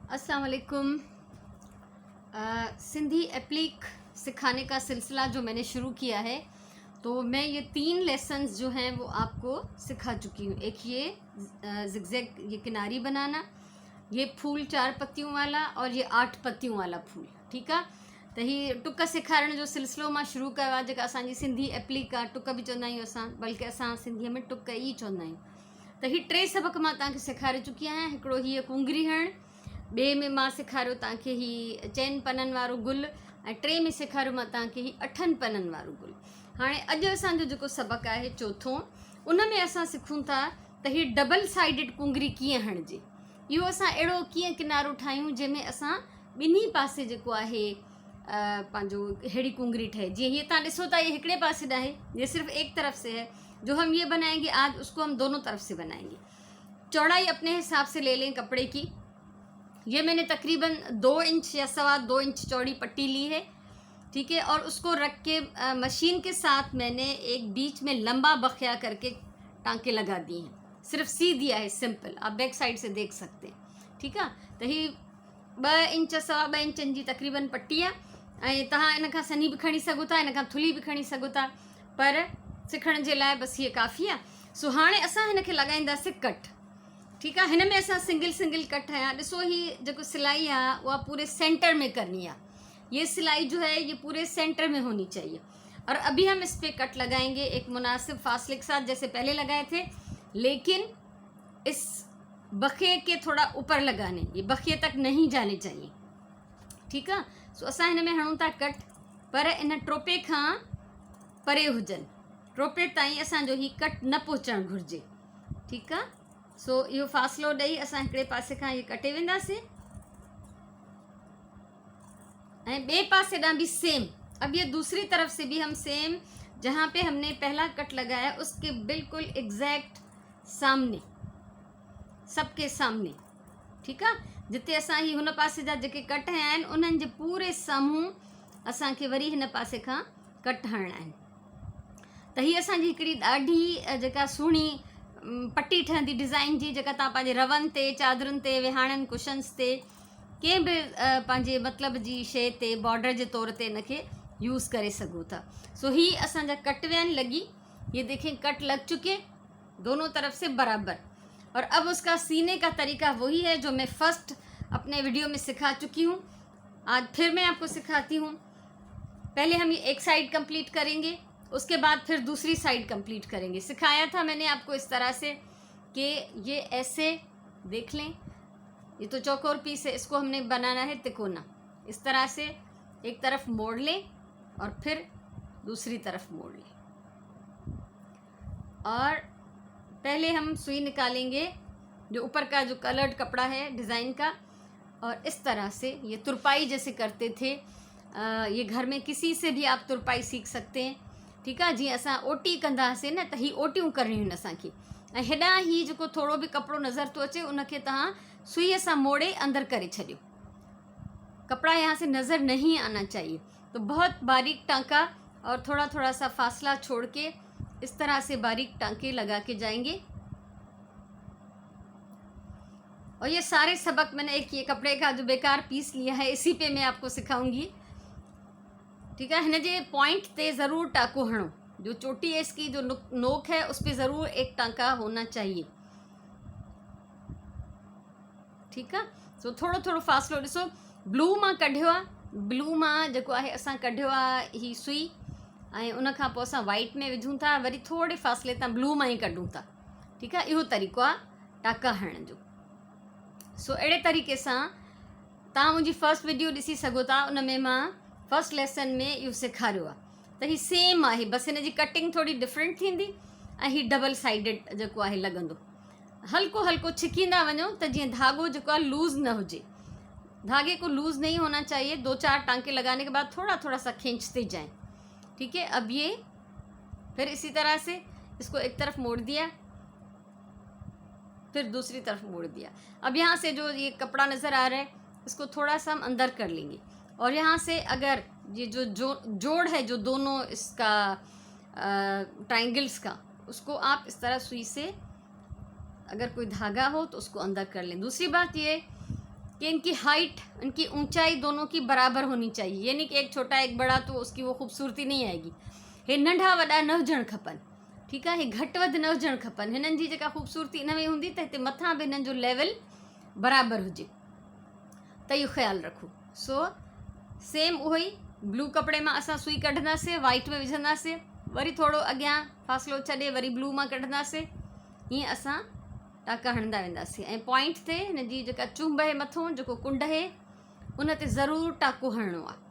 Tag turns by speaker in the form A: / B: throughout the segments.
A: अस्सलाम वालेकुम। सिंधी एप्लिक सिखाने का सिलसिला जो मैंने शुरू किया है, तो मैं ये 3 लेसन्स जो हैं वो आपको सिखा चुकी हूँ। एक ये जिगजैग ये किनारी बनाना, ये फूल 4 पत्तियों वाला और ये 8 पत्तियों वाला फूल। ठीक है, त ही टुक सेखारण जो सिलसिलो मां शुरू कयो आहे, जेका असांजी सिंधी एप्लिक आहे। टुक बि चवंदा आहियूं असां, बल्कि असां सिंधीअ में टुक ई चवंदा आहियूं। त ही 3 सबक मां तव्हांखे सेखारे चुकी आहियां। हिकिड़ो हीअ कुंगरी हणु, ॿिए में मां सेखारियो तव्हांखे ही चइनि पननि वारो गुल, ऐं 3 में सेखारियो मां तव्हांखे ही 8 पननि वारो गुल। हाणे अॼु असांजो जेको सबक़ु आहे चौथों, उन में असां सिखूं था त ही डबल साइडेड कुंगरी कीअं हणिजे। इहो असां अहिड़ो कीअं किनारो ठाहियूं जंहिंमें असां ॿिन्ही पासे जेको आहे पंहिंजो अहिड़ी कुंगरी ठहे। जीअं हीअ तव्हां ॾिसो था, ये हिकिड़े पासे ॾाहे, ये सिर्फ एक तरफ से है। जो हम ये बनाएंगे आज, उसको हम दोनों तरफ से बनाएंगे। चौड़ाई अपने हिसाब से ले लें कपड़े की। ये मैंने तकरीबन 2 इंच या 2.25 इंच चौड़ी पट्टी ली है। ठीक है, और उसको रख के मशीन के साथ मैंने एक बीच में लंबा बखिया करके टांके लगा दिए हैं। सिर्फ सी दिया है, सिंपल। आप बैक साइड से देख सकते हैं। ठीक है, तो ही 2 इंच 2.25 इंचनि जी तकरीबन पट्टी आहे। ऐं तव्हां इन खां सनी बि खणी सघो था, इन खां थुली बि खणी सघो था, पर सिखण जे लाइ बसि हीअ काफ़ी आहे। सो हाणे असां हिन खे लॻाईंदासीं कट। ठीक है, हिन में असां सिंगल कट है। ॾिसो ही जो सिलाई है वह पूरे सेंटर में करनी है। ये सिलाई जो है ये पूरे सेंटर में होनी चाहिए। और अभी हम इस पे कट लगाएंगे एक मुनासिब फासले के साथ, जैसे पहले लगाए थे, लेकिन इस बखिए के थोड़ा ऊपर लगाने, ये बखिए तक नहीं जाने चाहिए। ठीक है, सो असां हिन में हणूं था कट, पर इन टोपे खां परे हुजनि। टोपे ताईं असांजो ही कट न पहुचणु घुरिजे। ठीक है, सो यो फासलो ॾेई असां हिकिड़े पासे खां ये कटे वेंदासीं, ऐं ॿिए पासे ॾांहुं भी सेम। अब ये दूसरी तरफ से भी हम सेम, जहाँ पे हमने पहला कट लगाया उसके बिल्कुल एग्जैक्ट सामने, सबके सामने। ठीक है, जिते असां ही हुन पासे जा जेके कट आहिनि उन्हनि जे पूरे साम्हूं असांखे वरी हिन पासे खां कट हणणा आहिनि। त हीअ असांजी हिकिड़ी ॾाढी जेका सुहिणी पट्टी ठहंदी डिज़ाइन जी, जेका तव्हां पंहिंजे रवनि ते, चादरुनि ते, विहाणनि कुशन्स ते, कंहिं बि पंहिंजे मतिलब जी शइ ते बॉर्डर जे तौर ते इनखे यूज़ करे सघो था। सो ही असांजा कट विया आहिनि लॻी। ये देखें, कट लग चुके दोनों तरफ से बराबर। और अब उसका सीने का तरीका वही है जो मैं फर्स्ट अपने वीडियो में सिखा चुकी हूँ। आज फिर मैं आपको सिखाती हूँ। पहले हम ये एक साइड कंप्लीट करेंगे, उसके बाद फिर दूसरी साइड कंप्लीट करेंगे। सिखाया था मैंने आपको इस तरह से कि ये ऐसे देख लें, ये तो चौकोर पीस है, इसको हमने बनाना है तिकोना। इस तरह से एक तरफ मोड़ लें और फिर दूसरी तरफ मोड़ लें। और पहले हम सुई निकालेंगे जो ऊपर का जो कलर्ड कपड़ा है डिज़ाइन का, और इस तरह से ये तुरपाई जैसे करते थे। ये घर में किसी से भी आप तुरपाई सीख सकते हैं। ठीक है, जी असां ओटी कंदा हुआसीं न, त ही ओटियूं करणियूं आहिनि असांखे। ऐं हेॾां ही जेको थोरो बि कपिड़ो नज़र थो अचे उनखे तव्हां सुईअ सां मोड़े अंदर करे छॾियो। कपड़ा यहाँ से नज़र नहीं आना चाहिए। तो बहुत बारीक टांका और थोड़ा थोड़ा सा फासला छोड़ के इस तरह से बारीक टांके लगा के जाएंगे। और ये सारे सबक मैंने एक ये कपड़े का जो बेकार पीस लिया है इसी पे मैं आपको सिखाऊंगी। ठीक है, हिन जे पॉइंट ते ज़रूर टाँको हणो। जो चोटी है इसकी, जो नोक है, उस पर ज़रूर एक टाँका होना चाहिए। ठीक है, सो थोड़ो थोड़ो फासलो ॾिसो। ब्लू मां कढियो आहे, ब्लू मां जेको आहे असां कढियो आहे ही सुई, ऐं उन खां पोइ असां वाइट में विझूं था, वरी थोड़े फासले तां ब्लू मां ई कढूं था। ठीक है, इहो तरीक़ो आहे टाँका हणण जो। सो अहिड़े तरीक़े सां तव्हां मुंहिंजी फर्स्ट वीडियो ॾिसी सघो था, उन में मां फर्स्ट लेसन में इहो सेखारियो आहे। त ही सेम आहे, बसि हिन जी कटिंग थोड़ी डिफरेंट थींदी, ऐं ही डबल साइडेड जेको आहे लॻंदो। हल्को हल्को छिकींदा वञो त जीअं धागो जेको आहे लूज़ न हुजे। धागे को लूज़ नहीं होना चाहिए। 2-4 टांके लगाने के बाद थोड़ा थोड़ा सा खींचते जाएं। ठीक है, अब ये फिर इसी तरह से इसको एक तरफ मोड़ दिया, फिर दूसरी तरफ मोड़ दिया। अब यहाँ से जो ये कपड़ा नज़र आ रहा है इसको थोड़ा सा हम अंदर कर लेंगे, और यहाँ से अगर ये जो जोड़ है जो दोनों इसका ट्रायंगल्स का, उसको आप इस तरह सुई से, अगर कोई धागा हो तो उसको अंदर कर लें। दूसरी बात ये कि इनकी हाइट, इनकी ऊंचाई दोनों की बराबर होनी चाहिए। ये नहीं कि एक छोटा एक बड़ा तो उसकी वो खूबसूरती नहीं आएगी। हे नंढा वॾा न हुजणु खपनि, ठीकु आहे। हे घटि वधि न हुजणु खपनि। हिननि जी जेका ख़ूबसूरती इन में हूंदी त हिते मथां बि हिननि जो लेवल बराबरि हुजे, त इहो ख़्यालु रखो। सो सेम उहो ई ब्लू कपिड़े मां असां सुई कढंदासीं, वाइट में विझंदासीं, वरी थोरो अॻियां फ़ासिलो छॾे वरी ब्लू मां कढंदासीं। हीअं असां टाका हणंदा वेंदासीं ऐं पॉइंट ते हिन जी जेका चुंभ आहे मथां, जेको कुंड आहे, उन ते ज़रूरु टाको हणणो आहे।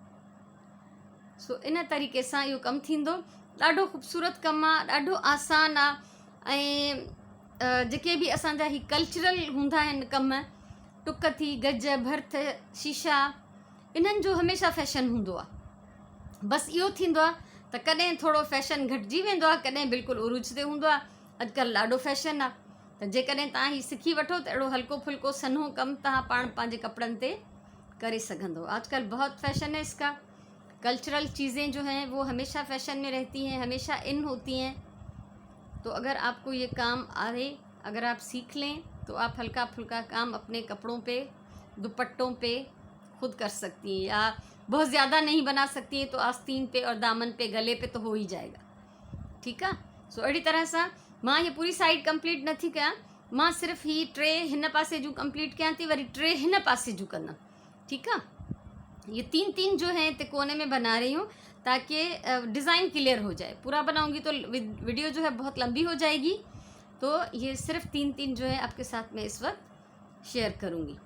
A: सो इन तरीक़े सां इहो कमु थींदो। ॾाढो ख़ूबसूरत कमु आहे, ॾाढो आसान आहे। ऐं जेके बि असांजा ही कल्चरल हूंदा आहिनि कम, टुक थी, गज, भर्थ, शीशा, इन्हनि जो हमेशह फैशन हूंदो आहे। बसि इहो थींदो आहे त कॾहिं थोरो फैशन घटिजी वेंदो आहे, कॾहिं बिल्कुलु उरूज ते हूंदो आहे। अॼुकल्ह ॾाढो फैशन आहे, त जेकॾहिं तव्हां ही सिखी वठो त अहिड़ो हल्को फुल्को सन्हो कमु तव्हां पाण पंहिंजे कपिड़नि ते करे सघंदो। आजकल बहुत फैशन है इसका। कल्चरल चीज़ें जो हैं वो हमेशा फैशन में रहती हैं, हमेशा इन होती हैं। तो अगर आपको ये काम आए, अगर आप सीख लें, तो आप हल्का फुल्का काम अपने कपड़ों पे, दुपट्टों पे खुद कर सकती हैं। या बहुत ज़्यादा नहीं बना सकती हैं तो आस्तीन पे और दामन पे, गले पे तो हो ही जाएगा, ठीकु आहे। सो अहिड़ी तरह सां मां ये पूरी साइड कंप्लीट नथी कयां, मां सिर्फ़ु ही 3 हिन पासे जूं कंप्लीट कयां थी, वरी 3 हिन पासे जूं कंदमि, ठीकु आहे। ये 3 जो हैं ते कोने में बना रही हूँ ताकि डिज़ाइन क्लियर हो जाए। पूरा बनाऊंगी तो वीडियो जो है बहुत लंबी हो जाएगी, तो ये सिर्फ 3 जो है आपके साथ में इस वक्त शेयर करूँगी।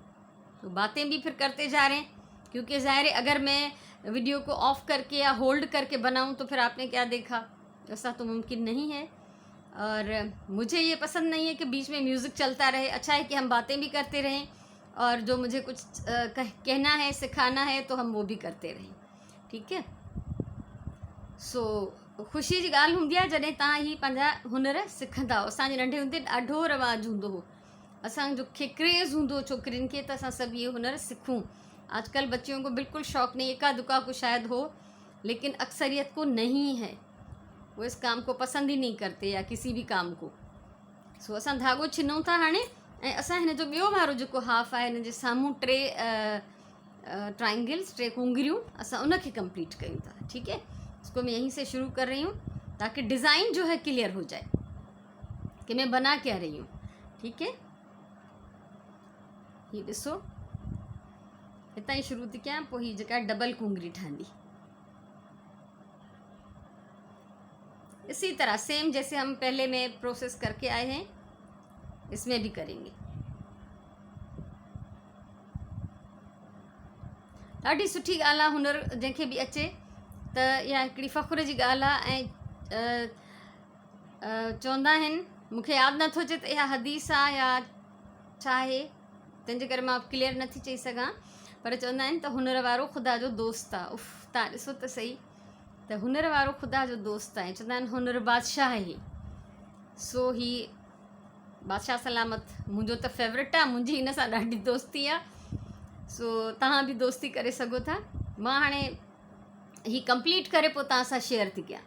A: तो बातें भी फिर करते जा रहे हैं, क्योंकि ज़ाहिर है अगर मैं वीडियो को ऑफ करके या होल्ड करके बनाऊँ तो फिर आपने क्या देखा, ऐसा तो मुमकिन नहीं है। और मुझे ये पसंद नहीं है कि बीच में म्यूज़िक चलता रहे। अच्छा है कि हम बातें भी करते रहें, और जो मुझे कुछ कहना है, सिखाना है, तो हम वो भी करते रहें, ठीक है। सो ख़ुशी जी ॻाल्हि हूंदी आहे जॾहिं तव्हां ही पंहिंजा हुनर सिखंदा। असांजे नंढे हूंदे ॾाढो रवाजु हूंदो हो, असांजो क्रेज़ हूंदो छोकिरियुनि खे त असां सभु ये हुनर सिखूं। आजकल बच्चियों को बिल्कुल शौक़ नहीं, एका दुका को शायद हो, लेकिन अक्सरियत को नहीं है। वो इस काम को पसंद ही नहीं करते, या किसी भी काम को। सो असां धागो छिनूं था हाणे, ऐं असां हिन जो ॿियो वारो जेको हाफ आहे, हिन जे साम्हूं 3 ट्राइंगल्स, 3 कुंगरियूं, असां उनखे कंप्लीट कयूं था, ठीक है। इसको मैं यहीं से शुरू कर रही हूँ ताकि डिज़ाइन जो है क्लियर हो जाए कि मैं बना क्या रही हूँ, ठीक है। ये ॾिसो, हितां ई शुरू थी कयां, पोइ हीअ जेका डबल कुंगरी ठहंदी। इसी तरह सेम जैसे हम पहले में प्रोसेस करके आए हैं, इसमें भी करेंगे। ॾाढी सुठी ॻाल्हि आहे हुनर जंहिंखे बि अचे त इहा हिकिड़ी फ़ख़ुर जी ॻाल्हि आहे। ऐं चवंदा आहिनि, मूंखे यादि नथो अचे त इहा हदीस आहे या छा आहे, तंहिंजे करे मां क्लियर नथी चई सघां, पर चवंदा आहिनि त हुनर वारो ख़ुदा जो दोस्त आहे। उफ़, तव्हां ॾिसो त सही, त हुनर वारो ख़ुदा जो दोस्त आहे। चवंदा आहिनि हुनर बादशाह आहे। सो ही बादशाह सलामत मुंहिंजो त फेवरेट आहे, मुंहिंजी हिन सां ॾाढी दोस्ती आहे। सो तव्हां बि दोस्ती करे सघो था। मां हाणे ही कंप्लीट करे पोइ तव्हां सां शेयर थी कयां।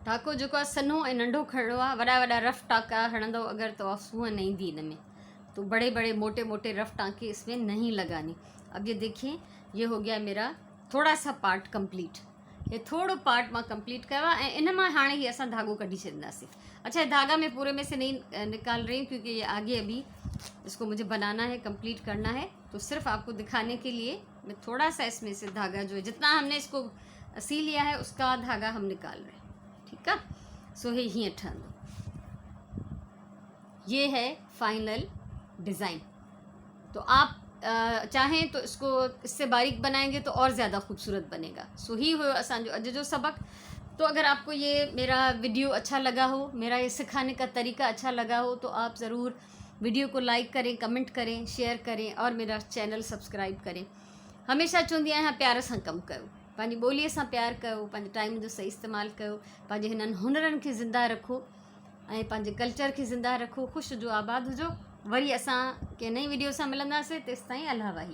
A: टाको जेको आहे सन्हो ऐं नंढो खणणो आहे। वॾा वॾा रफ टाका हणंदो अगरि तो सूंह न ईंदी इन में, तो बड़े बड़े मोटे मोटे रफ टाँके इसमें नहीं लगाने। अब ये देखिए, ये हो गया मेरा थोड़ा सा पार्ट कंप्लीट। ये थोड़ो पार्ट मां कंप्लीट कयो आहे, ऐं इन मां हाणे ही असां धागो कढी छॾींदासीं। अच्छा, ये धागा मैं पूरे में से नहीं निकाल रही हूँ, क्योंकि ये आगे अभी इसको मुझे बनाना है, कंप्लीट करना है। तो सिर्फ आपको दिखाने के लिए मैं थोड़ा सा इसमें से धागा जो है, जितना हमने इसको सी लिया है उसका धागा हम निकाल रहे हैं, ठीक है। सो हे हीअं ठहंदो। ये है फाइनल डिज़ाइन। तो आप चाहें तो इसको इससे बारीक बनाएंगे तो और ज़्यादा खूबसूरत बनेगा। सो ही हो असांजो अॼु जो सबक। तो अगर आपको ये मेरा वीडियो अच्छा लगा हो, मेरा ये सिखाने का तरीका अच्छा लगा हो, तो आप ज़रूर वीडियो को लाइक करें, कमेंट करें, शेयर करें और मेरा चैनल सब्सक्राइब करें। हमेशा चवंदी आहियां प्यार सां कमु कयो, पंहिंजी ॿोलीअ सां प्यार कयो, पंहिंजे टाइम जो सही इस्तेमालु कयो, पंहिंजे हिननि हुनरनि खे ज़िंदा रखो ऐं पंहिंजे कल्चर खे ज़िंदा रखो। ख़ुशि हुजो, आबाद हुजो। वरी असां कंहिं नई वीडियो सां मिलंदासीं। तेसिताईं अल्लाह वाही।